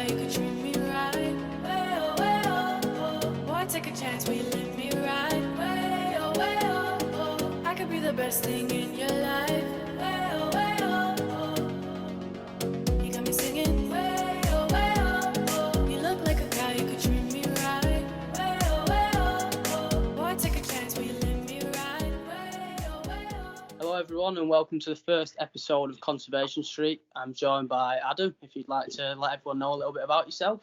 you could treat me right. Way oh, way oh, oh. Boy, take a chance, will you let me ride? Way oh, oh. I could be the best thing in your life. Way oh, oh. You got me singing. Way oh, oh. You look like a guy, you could treat me right. Way oh, oh. Boy, take a chance, will you let me ride? Way oh. Hello everyone and welcome to the first episode of Conservation Street. I'm joined by Adam, if you'd like to let everyone know a little bit about yourself.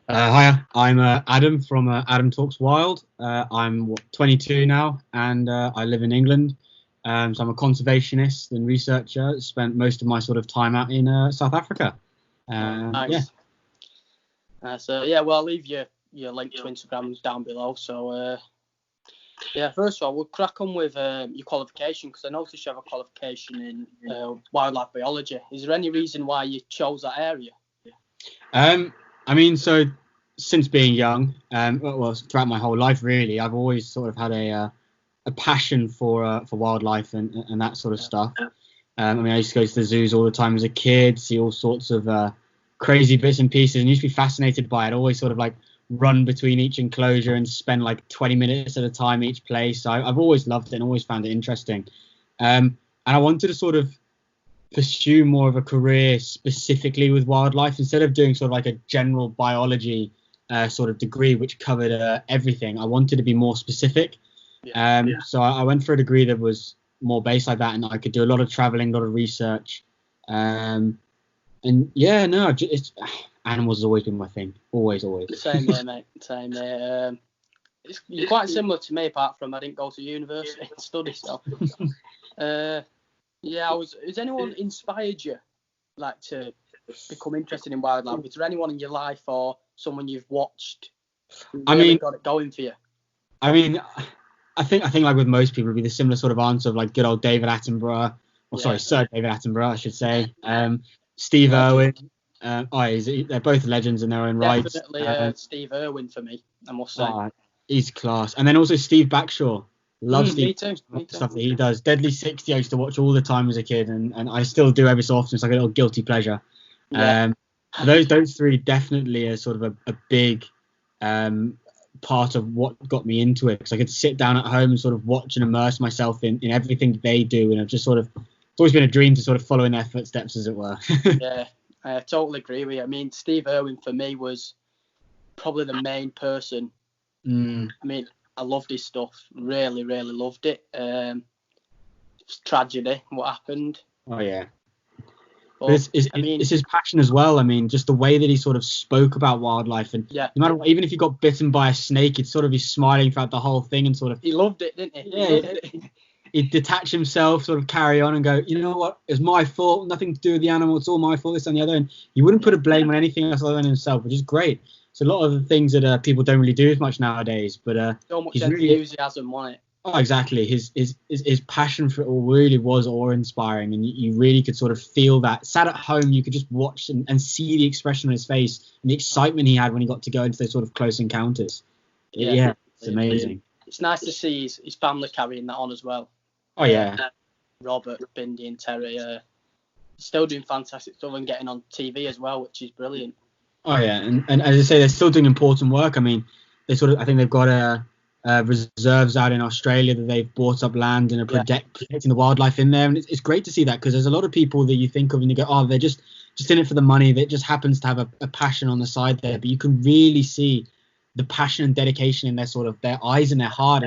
Hiya, I'm Adam from Adam Talks Wild. I'm 22 now and I live in England. So I'm a conservationist and researcher. Spent most of my sort of time out in South Africa. Nice. Yeah. I'll leave your link to Instagram down below. First of all, we'll crack on with your qualification, because I noticed you have a qualification in wildlife biology. Is there any reason why you chose that area? So since being young, throughout my whole life really, I've always sort of had a passion for wildlife and that sort of stuff. I used to go to the zoos all the time as a kid, see all sorts of crazy bits and pieces, and used to be fascinated by it. Always sort of like run between each enclosure and spend like 20 minutes at a time each place. So I've always loved it and always found it interesting. And I wanted to sort of pursue more of a career specifically with wildlife, instead of doing sort of like a general biology sort of degree which covered everything. I wanted to be more specific. So I went for a degree that was more based like that, and I could do a lot of traveling, a lot of research. Animals has always been my thing. Always. Same here, mate. Same here. You're quite similar to me, apart from I didn't go to university and study. So, has anyone inspired you, like, to become interested in wildlife? Is there anyone in your life or someone you've watched who really got it going for you? I think like with most people, it would be the similar sort of answer of like good old David Attenborough, Sir David Attenborough, I should say. Steve Irwin. They're both legends in their own right. Definitely Steve Irwin for me, I must say. He's class. And then also Steve Backshaw. Love Steve. Me too. Stuff that he does. Deadly 60 I used to watch all the time as a kid, and I still do every so often. It's like a little guilty pleasure. Yeah. Those three definitely are sort of a big part of what got me into it, because I could sit down at home and sort of watch and immerse myself in everything they do, and I've just it's always been a dream to sort of follow in their footsteps, as it were. Yeah, I totally agree with you. I mean, Steve Irwin for me was probably the main person. I loved his stuff, really loved it. It's tragedy what happened. Oh yeah. But it's his passion as well. I mean, just the way that he sort of spoke about wildlife, and no matter what, even if he got bitten by a snake, he'd sort of be smiling throughout the whole thing, and sort of he loved it, didn't he? Yeah. He'd detach himself, sort of carry on and go, you know what, it's my fault, nothing to do with the animal, it's all my fault, this and the other. And he wouldn't put a blame on anything else other than himself, which is great. So a lot of the things that people don't really do as much nowadays, but so much enthusiasm on it. Oh, exactly. His passion for it all really was awe-inspiring, and you really could sort of feel that. Sat at home, you could just watch and see the expression on his face and the excitement he had when he got to go into those sort of close encounters. Yeah, it's amazing. It's nice to see his family carrying that on as well. Oh yeah. Robert, Bindi and Terry still doing fantastic stuff and getting on TV as well, which is brilliant. Oh yeah, and as I say, they're still doing important work. I mean, I think they've got reserves out in Australia that they've bought up land and are protecting the wildlife in there, and it's great to see that, because there's a lot of people that you think of and you go, oh, they're just in it for the money. That just happens to have a passion on the side there, but you can really see the passion and dedication in their eyes and their heart,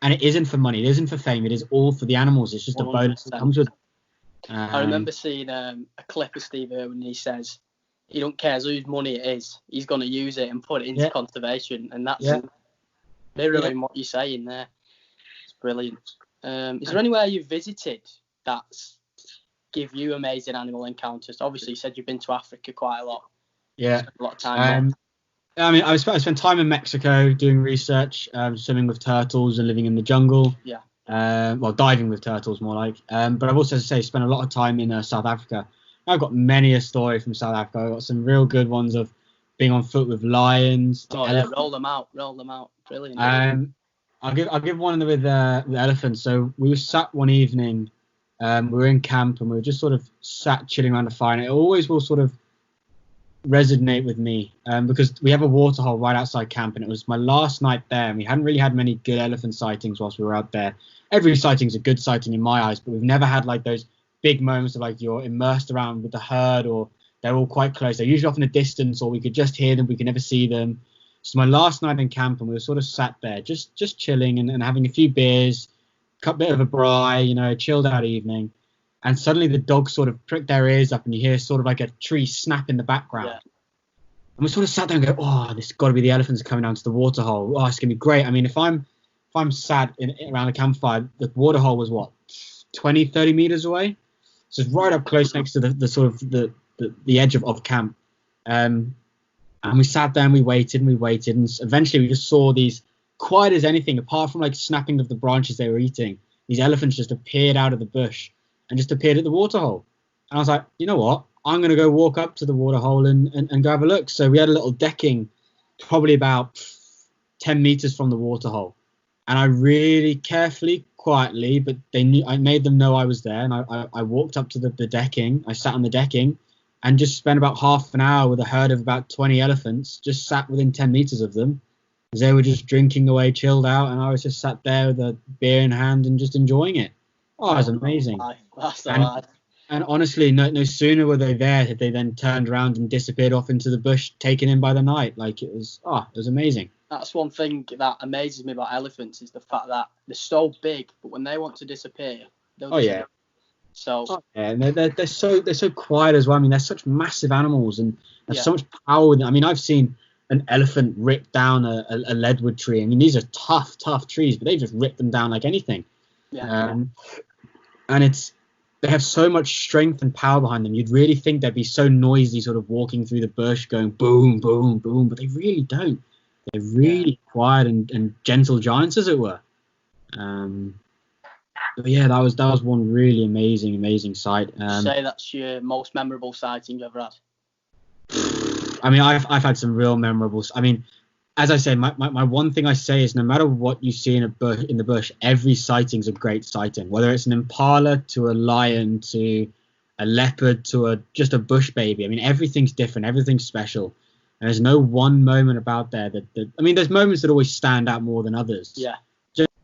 and it isn't for money, it isn't for fame, it is all for the animals. It's just 100%. A bonus that comes with it. I remember seeing a clip of Steve Irwin, and he says he don't care whose money it is, he's going to use it and put it into conservation, and that's mirroring what you're saying there. It's brilliant. Is there anywhere you've visited that's give you amazing animal encounters? Obviously, you said you've been to Africa quite a lot. Yeah. A lot of time. I spent time in Mexico doing research, swimming with turtles and living in the jungle. Yeah. Diving with turtles more like. But I've also, as I say, spent a lot of time in South Africa. I've got many a story from South Africa. I've got some real good ones of being on foot with lions. Roll them out. Brilliant. I'll give one with the elephants. So we were sat one evening, we were in camp and we were just sort of sat chilling around the fire, and it always will sort of resonate with me because we have a waterhole right outside camp, and it was my last night there, and we hadn't really had many good elephant sightings whilst we were out there. Every sighting's a good sighting in my eyes, but we've never had like those big moments of like you're immersed around with the herd, or they're all quite close. They're usually off in a distance, or we could just hear them, we could never see them. So my last night in camp, and we were sort of sat there just chilling and having a few beers, a bit of a braai, chilled out evening. And suddenly the dogs sort of prick their ears up, and you hear sort of like a tree snap in the background. Yeah. And we sort of sat there and go, oh, this has got to be the elephants coming down to the waterhole. Oh, it's going to be great. I mean, if I'm sat around a campfire, the waterhole was, 20, 30 meters away? So it's right up close next to the sort of the edge of camp. And we sat there and we waited. And eventually we just saw these, quiet as anything, apart from like snapping of the branches they were eating, these elephants just appeared out of the bush and just appeared at the waterhole. And I was like, you know what? I'm going to go walk up to the waterhole and go have a look. So we had a little decking probably about 10 meters from the waterhole. And I really carefully, quietly, but I made them know I was there. And I walked up to the decking. I sat on the decking and just spent about half an hour with a herd of about 20 elephants, just sat within 10 meters of them. They were just drinking away, chilled out. And I was just sat there with a beer in hand and just enjoying it. Oh, it was amazing. That's life. And honestly, no sooner were they there had they then turned around and disappeared off into the bush, taken in by the night. Like it was amazing. That's one thing that amazes me about elephants is the fact that they're so big, but when they want to disappear, they'll disappear. So and they're so quiet as well. I mean, they're such massive animals and have so much power with them. I mean, I've seen an elephant rip down a leadwood tree. I mean, these are tough trees, but they just rip them down like anything. Yeah. And they have so much strength and power behind them. You'd really think they'd be so noisy, sort of walking through the bush, going boom, boom, boom, but they really don't. They're really quiet and gentle giants, as it were. But yeah, that was one really amazing sight. Say that's your most memorable sighting you've ever had. I mean, I've had some real memorable. I mean, as I say, my one thing I say is no matter what you see in the bush, every sighting's a great sighting. Whether it's an impala to a lion to a leopard to just a bush baby. I mean, everything's different. Everything's special. And there's no one moment about there that I mean, there's moments that always stand out more than others. Yeah.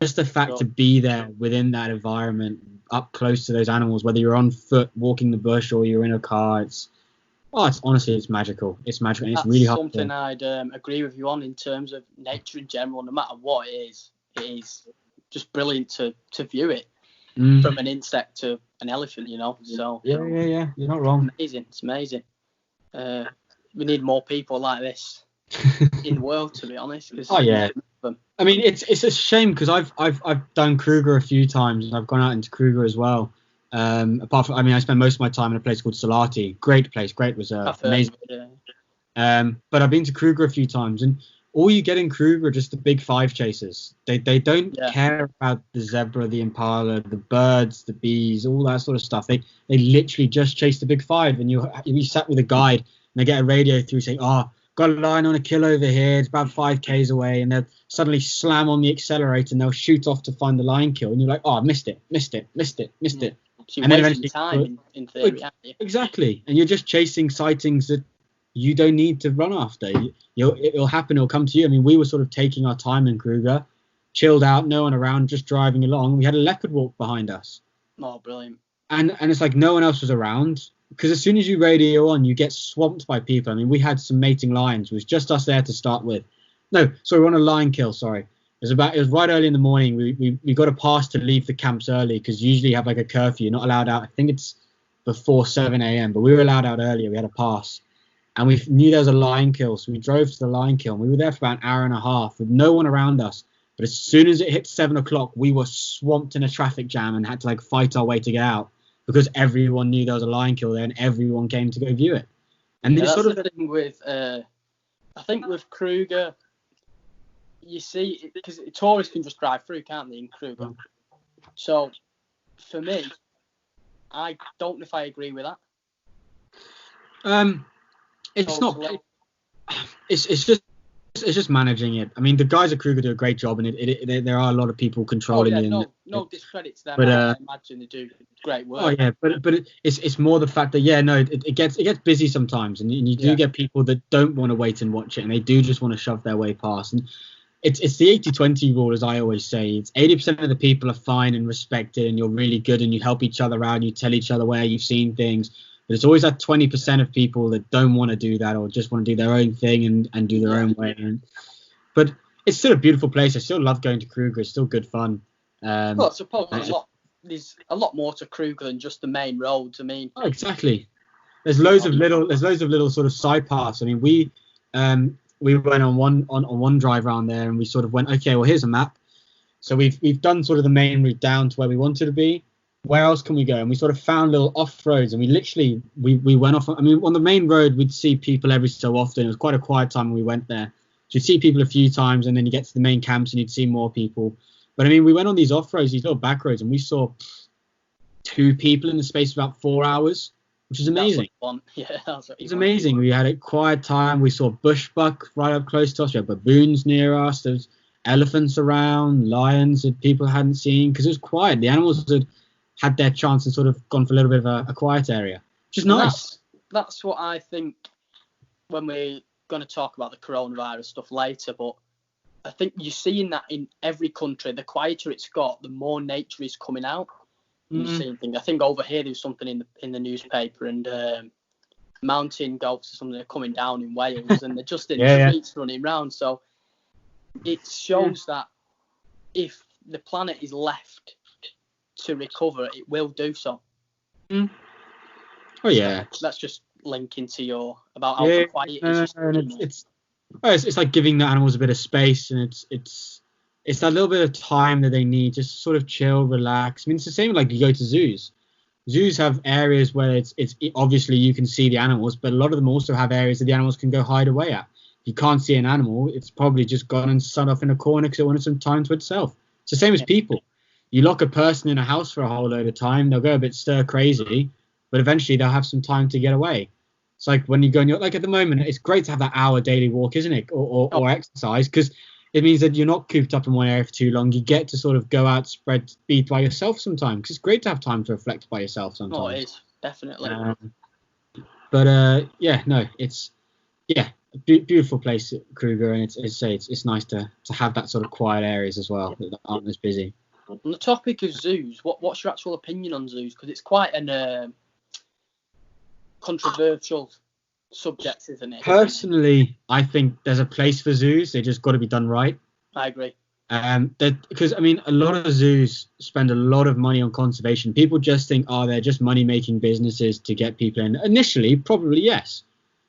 Just the fact to be there within that environment, up close to those animals, whether you're on foot walking the bush or you're in a car, it's honestly, it's magical. It's magical. And it's really hard. That's something I'd agree with you on in terms of nature in general. No matter what it is just brilliant to view it from an insect to an elephant, So yeah, you're not wrong. It's amazing. We need more people like this in the world, to be honest. I mean, it's a shame because I've done Kruger a few times and I've gone out into Kruger as well. Apart from, I mean, I spent most of my time in a place called Salati. Great place, great reserve, amazing. But I've been to Kruger a few times, and all you get in Kruger are just the big five chasers. They don't care about the zebra, the impala, the birds, the bees, all that sort of stuff. They literally just chase the big five, and you sat with a guide, and they get a radio through saying, "Oh, got a lion on a kill over here. It's about 5 k's away," and they'll suddenly slam on the accelerator and they'll shoot off to find the lion kill, and you're like, "Oh, missed it." So you're wasting time in theory, aren't you? Exactly. And you're just chasing sightings that you don't need to run after. It'll happen, it'll come to you. I mean, we were sort of taking our time in Kruger, chilled out, no one around, just driving along. We had a leopard walk behind us. Oh, brilliant. And it's like no one else was around, because as soon as you radio on, you get swamped by people. I mean, we had some mating lions. It was just us there to start with. No, sorry, we're on a lion kill, sorry. It was right early in the morning. We got a pass to leave the camps early because usually you have like a curfew. You're not allowed out. I think it's before 7 a.m. But we were allowed out earlier. We had a pass. And we knew there was a lion kill. So we drove to the lion kill. And we were there for about an hour and a half with no one around us. But as soon as it hit 7 o'clock, we were swamped in a traffic jam and had to like fight our way to get out because everyone knew there was a lion kill there and everyone came to go view it. And that's sort of the thing with, I think with Kruger, you see, because tourists can just drive through, can't they, in Kruger? So, for me, I don't know if I agree with that. It's not. It's just just managing it. I mean, the guys at Kruger do a great job, and there are a lot of people controlling it. No discredit to them. But I imagine they do great work. Oh yeah, but it's more the fact that it gets busy sometimes, and you do get people that don't want to wait and watch it, and they do just want to shove their way past. And it's the 80-20 rule, as I always say. It's 80% of the people are fine and respected, and you're really good, and you help each other out, and you tell each other where you've seen things. But it's always that 20% of people that don't want to do that, or just want to do their own thing and do their own way. But it's still a beautiful place. I still love going to Kruger. It's still good fun. Well, I suppose there's a lot more to Kruger than just the main roads. I mean, exactly. There's loads of little sort of side paths. I mean, we went on one drive around there, and we sort of went, okay, well, here's a map. So we've done sort of the main route down to where we wanted to be. Where else can we go? And we sort of found little off roads, and we went off. I mean, on the main road, we'd see people every so often. It was quite a quiet time when we went there. So you'd see people a few times, and then you get to the main camps and you'd see more people. But I mean, we went on these off roads, these little back roads, and we saw 2 people in the space of about 4 hours, which is amazing. It's amazing. We had a quiet time. We saw bushbuck right up close to us. We had baboons near us. There's elephants around, lions that people hadn't seen, because it was quiet. The animals had their chance and sort of gone for a little bit of a quiet area, which is nice. That's what I think when we're going to talk about the coronavirus stuff later, but I think you're seeing that in every country. The quieter it's got, the more nature is coming out. You're seeing things. I think over here there was something in the newspaper, and mountain goats or something are coming down in Wales, and they're just in the streets running around. So it shows that if the planet is left to recover, it will do so. Oh yeah. So that's just linking to your about how quiet it is. It's like giving the animals a bit of space, and it's that little bit of time that they need, just sort of chill, relax. I mean, it's the same like you go to zoos. Zoos have areas where it's obviously you can see the animals, but a lot of them also have areas that the animals can go hide away at. If you can't see an animal, it's probably just gone and sat off in a corner because it wanted some time to itself. It's the same as people. You lock a person in a house for a whole load of time, they'll go a bit stir crazy, but eventually they'll have some time to get away. It's like when you go and you're like, at the moment, it's great to have that hour daily walk, isn't it? Or exercise, because it means that you're not cooped up in one area for too long. You get to sort of go out, be by yourself sometimes, because it's great to have time to reflect by yourself sometimes. Oh, it is, definitely. It's a beautiful place at Kruger, and it's nice to have that sort of quiet areas as well that aren't as busy. On the topic of zoos, what's your actual opinion on zoos? Because it's quite an controversial subject, isn't it? Personally, I think there's a place for zoos. They just got to be done right. I agree. Because I mean, a lot of zoos spend a lot of money on conservation. People just think, they're just money-making businesses to get people in. Initially, probably yes.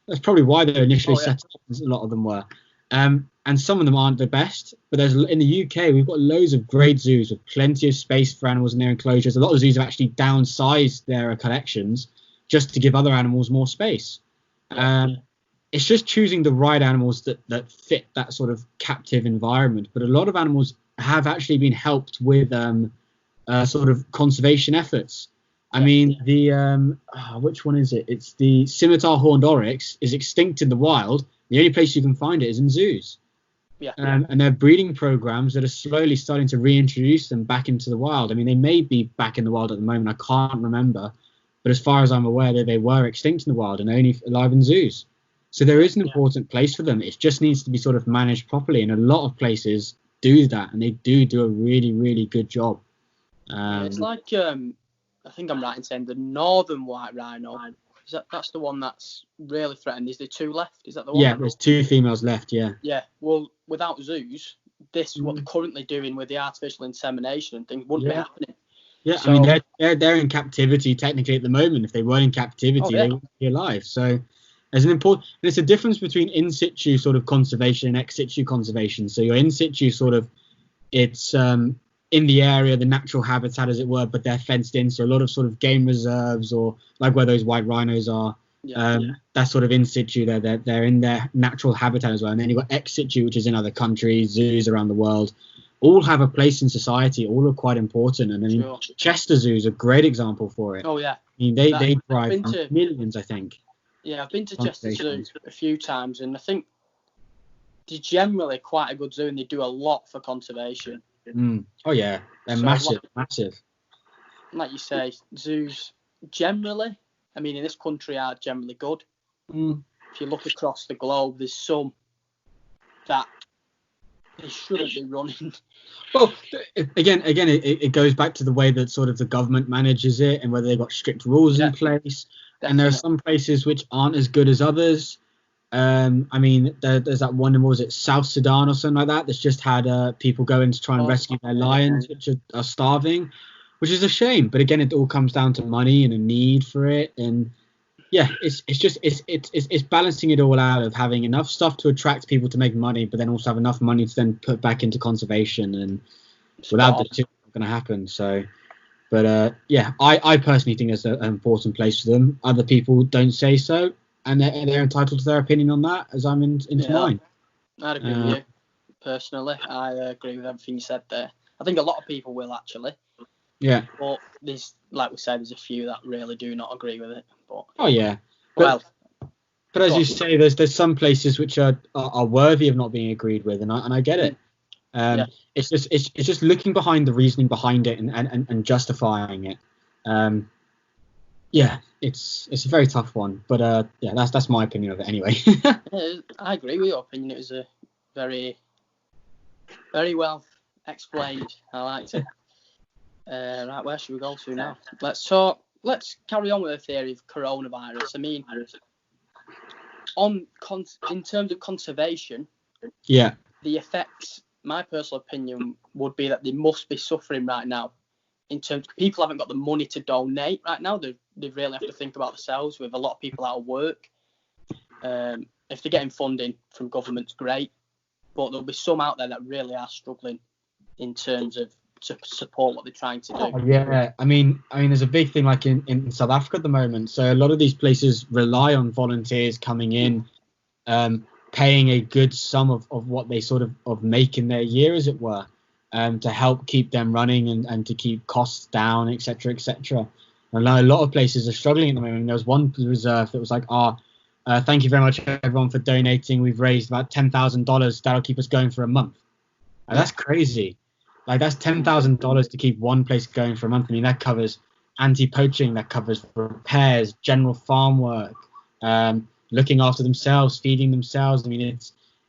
That's probably why they're initially set up. A lot of them were. And some of them aren't the best. But in the UK, we've got loads of great zoos with plenty of space for animals in their enclosures. A lot of zoos have actually downsized their collections just to give other animals more space. It's just choosing the right animals that fit that sort of captive environment. But a lot of animals have actually been helped with sort of conservation efforts. I mean, the which one is it? It's the scimitar horned oryx is extinct in the wild. The only place you can find it is in zoos. And there are breeding programs that are slowly starting to reintroduce them back into the wild. I mean, they may be back in the wild at the moment. I can't remember. But as far as I'm aware, they were extinct in the wild and only alive in zoos. So there is an important place for them. It just needs to be sort of managed properly. And a lot of places do that. And they do a really, really good job. It's like, I think I'm right in saying the northern white rhino. That's the one that's really threatened. Is there 2 left? Is that the one? Yeah, there's 2 females left, yeah. Yeah, well, without zoos, what they're currently doing with the artificial insemination and things wouldn't be happening. Yeah, so, I mean, they're in captivity technically at the moment. If they weren't in captivity, they wouldn't be alive. So there's a difference between in situ sort of conservation and ex situ conservation. So your in situ sort of, it's in the area, the natural habitat as it were, but they're fenced in. So a lot of sort of game reserves or like where those white rhinos are, that's sort of in situ. They're in their natural habitat as well. And then you've got ex situ, which is in other countries, zoos around the world. All have a place in society. All are quite important. And I mean, Chester Zoo is a great example for it. Oh yeah. I mean, they drive millions, I think. Yeah, I've been to Chester Zoo a few times, and I think they're generally quite a good zoo, and they do a lot for conservation. Oh yeah, they're massive. Like you say, zoos generally, I mean, in this country are generally good. If you look across the globe, there's some that they shouldn't be running. Well, again, it goes back to the way that sort of the government manages it and whether they've got strict rules in place. Definitely. And there are some places which aren't as good as others. I mean, there's that one, what was it, South Sudan or something like that, that's just had people go in to try and rescue their lions, which are starving, which is a shame. But again, it all comes down to money and a need for it. And yeah, it's balancing it all out of having enough stuff to attract people to make money, but then also have enough money to then put back into conservation. And without the two, it's not going to happen. So, but yeah, I personally think it's an important place for them. Other people don't say so, and they're entitled to their opinion on that, as I'm into mine. I'd agree with you. Personally, I agree with everything you said there. I think a lot of people will actually. Yeah. But there's, like we said, there's a few that really do not agree with it. But oh yeah. But as you say, there's some places which are worthy of not being agreed with, and I get it. It's just looking behind the reasoning behind it and justifying it. Yeah, it's a very tough one, but yeah, that's my opinion of it anyway. I agree with your opinion. It was a very, very well explained. I liked it. Right, where should we go to now? Let's carry on with the theory of coronavirus. I mean, in terms of conservation, the effects, my personal opinion would be that they must be suffering right now. In terms of people haven't got the money to donate right now, they really have to think about themselves, with a lot of people out of work. If they're getting funding from governments, great, but there'll be some out there that really are struggling in terms of to support what they're trying to do. Yeah, I mean, there's a big thing like in South Africa at the moment. So a lot of these places rely on volunteers coming in, paying a good sum of what they sort of make in their year, as it were, to help keep them running and to keep costs down, etc., etc. And a lot of places are struggling at the moment. There was one reserve that was like, thank you very much everyone for donating. We've raised about $10,000. That'll keep us going for a month. And that's crazy. Like, that's $10,000 to keep one place going for a month. I mean, that covers anti-poaching, that covers repairs, general farm work, looking after themselves, feeding themselves. I mean,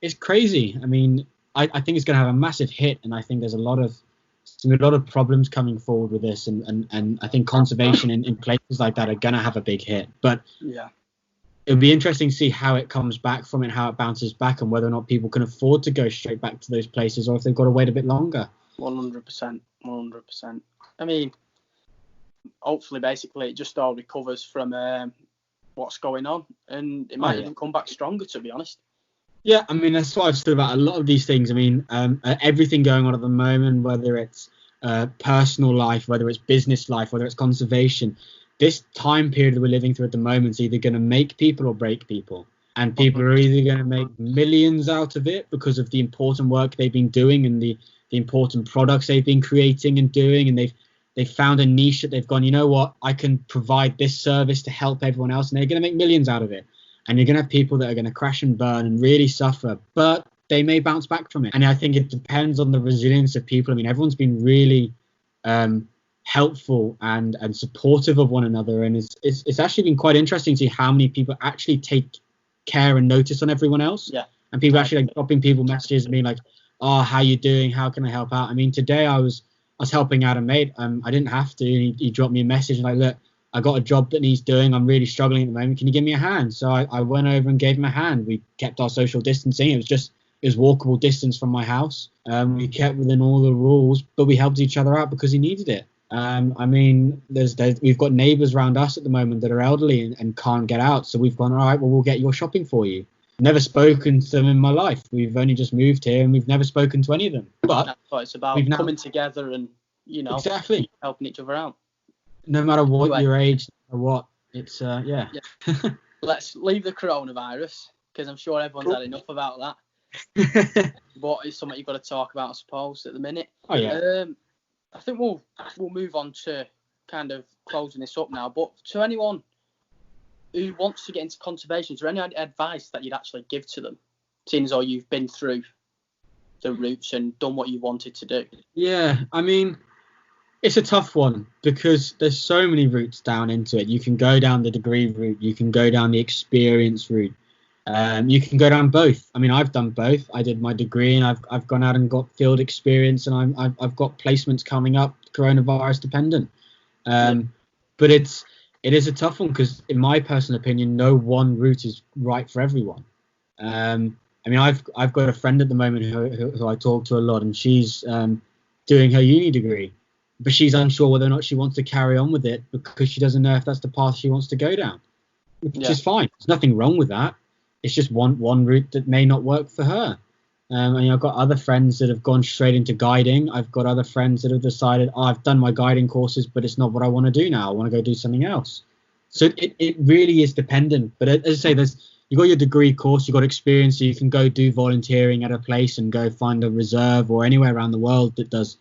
it's crazy. I mean, I think it's going to have a massive hit, and I think there's a lot of problems coming forward with this, and I think conservation in places like that are going to have a big hit. But yeah, it'll be interesting to see how it comes back from it, how it bounces back, and whether or not people can afford to go straight back to those places, or if they've got to wait a bit longer. 100%. I mean, hopefully, basically, it just all recovers from what's going on, and it might even come back stronger, to be honest. Yeah, I mean, that's what I've said about a lot of these things. I mean, everything going on at the moment, whether it's personal life, whether it's business life, whether it's conservation, this time period that we're living through at the moment is either going to make people or break people. And people are either going to make millions out of it because of the important work they've been doing and the important products they've been creating and doing, and they've found a niche that they've gone, you know what, I can provide this service to help everyone else, and they're going to make millions out of it. And you're going to have people that are going to crash and burn and really suffer, but they may bounce back from it. And I think it depends on the resilience of people. I mean, everyone's been really helpful and supportive of one another, and it's actually been quite interesting to see how many people actually take care and notice on everyone else. Yeah. And people actually like dropping people messages and being like, oh, how you doing? How can I help out? I mean, today I was helping out a mate. I didn't have to. He dropped me a message like, look, I got a job that needs doing. I'm really struggling at the moment. Can you give me a hand? So I went over and gave him a hand. We kept our social distancing. It was walkable distance from my house. We kept within all the rules, but we helped each other out because he needed it. I mean, we've got neighbours around us at the moment that are elderly and can't get out. So we've gone, all right, well, we'll get your shopping for you. Never spoken to them in my life. We've only just moved here and we've never spoken to any of them. But that's what it's about, coming together and, exactly helping each other out. No matter what your age or what, it's yeah. Let's leave the coronavirus, because I'm sure everyone's had enough about that. But it's something you've got to talk about, I suppose, at the minute. Oh yeah. I think we'll move on to kind of closing this up now. But to anyone who wants to get into conservation, is there any advice that you'd actually give to them? seeing as though you've been through the routes and done what you wanted to do? Yeah, I mean, it's a tough one because there's so many routes down into it. You can go down the degree route, you can go down the experience route, you can go down both. I mean, I've done both. I did my degree and I've gone out and got field experience, and I've got placements coming up, coronavirus dependent. But it is a tough one because, in my personal opinion, no one route is right for everyone. I mean, I've got a friend at the moment who I talk to a lot, and she's doing her uni degree, but she's unsure whether or not she wants to carry on with it because she doesn't know if that's the path she wants to go down, which is fine. There's nothing wrong with that. It's just one route that may not work for her. And I've got other friends that have gone straight into guiding. I've got other friends that have decided, I've done my guiding courses, but it's not what I want to do now. I want to go do something else. So it really is dependent. But as I say, you got your degree course, you got experience, so you can go do volunteering at a place and go find a reserve or anywhere around the world that does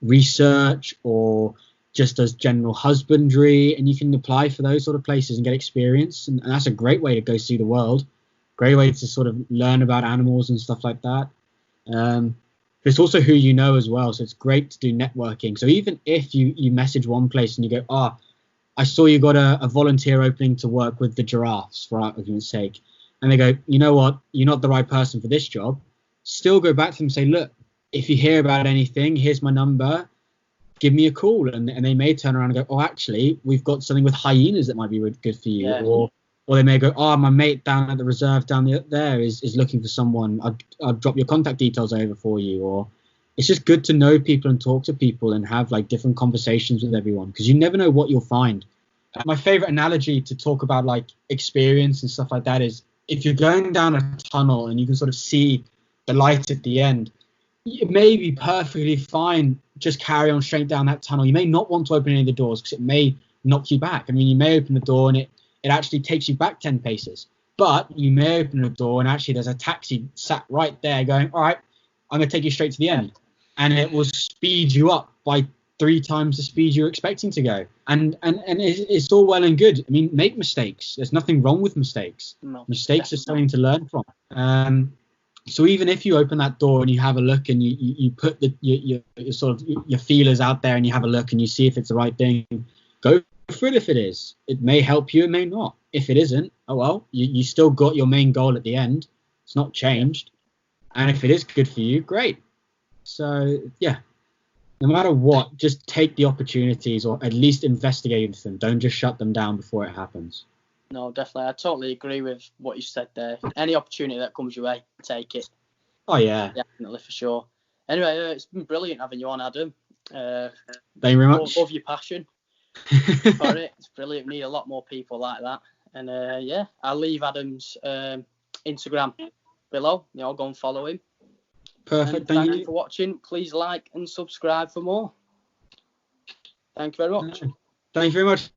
research or just does general husbandry, and you can apply for those sort of places and get experience. And that's a great way to go see the world. Great way to sort of learn about animals and stuff like that. But it's also who you know as well. So it's great to do networking. So even if you message one place and you go, I saw you got a volunteer opening to work with the giraffes, for argument's sake. And they go, you know what, you're not the right person for this job. Still go back to them and say, look, if you hear about anything, here's my number. Give me a call. And they may turn around and go, actually, we've got something with hyenas that might be really good for you. Yeah. Or they may go, my mate down at the reserve down there is looking for someone. I'll drop your contact details over for you. Or it's just good to know people and talk to people and have like different conversations with everyone, because you never know what you'll find. My favorite analogy to talk about like experience and stuff like that is, if you're going down a tunnel and you can sort of see the light at the end, it may be perfectly fine. Just carry on straight down that tunnel. You may not want to open any of the doors because it may knock you back. I mean, you may open the door and it actually takes you back 10 paces. But you may open the door and actually there's a taxi sat right there going, all right, I'm going to take you straight to the end. And it will speed you up by 3 times the speed you're expecting to go. And it's all well and good. I mean, make mistakes. There's nothing wrong with mistakes. No, mistakes are something to learn from. So even if you open that door and you have a look and you put your sort of your feelers out there and you have a look and you see if it's the right thing, go for it. If it is, it may help you, it may not. If it isn't, oh well, you still got your main goal at the end. It's not changed. And if it is good for you, great. So yeah, no matter what, just take the opportunities, or at least investigate into them. Don't just shut them down before it happens. No, definitely. I totally agree with what you said there. Any opportunity that comes your way, take it. Oh yeah, definitely, for sure. Anyway, it's been brilliant having you on, Adam. Thank you very much. Love your passion for it. It's brilliant. We need a lot more people like that. And I'll leave Adam's Instagram below. Go and follow him. Perfect. Thank you for watching. Please like and subscribe for more. Thank you very much. Thank you very much.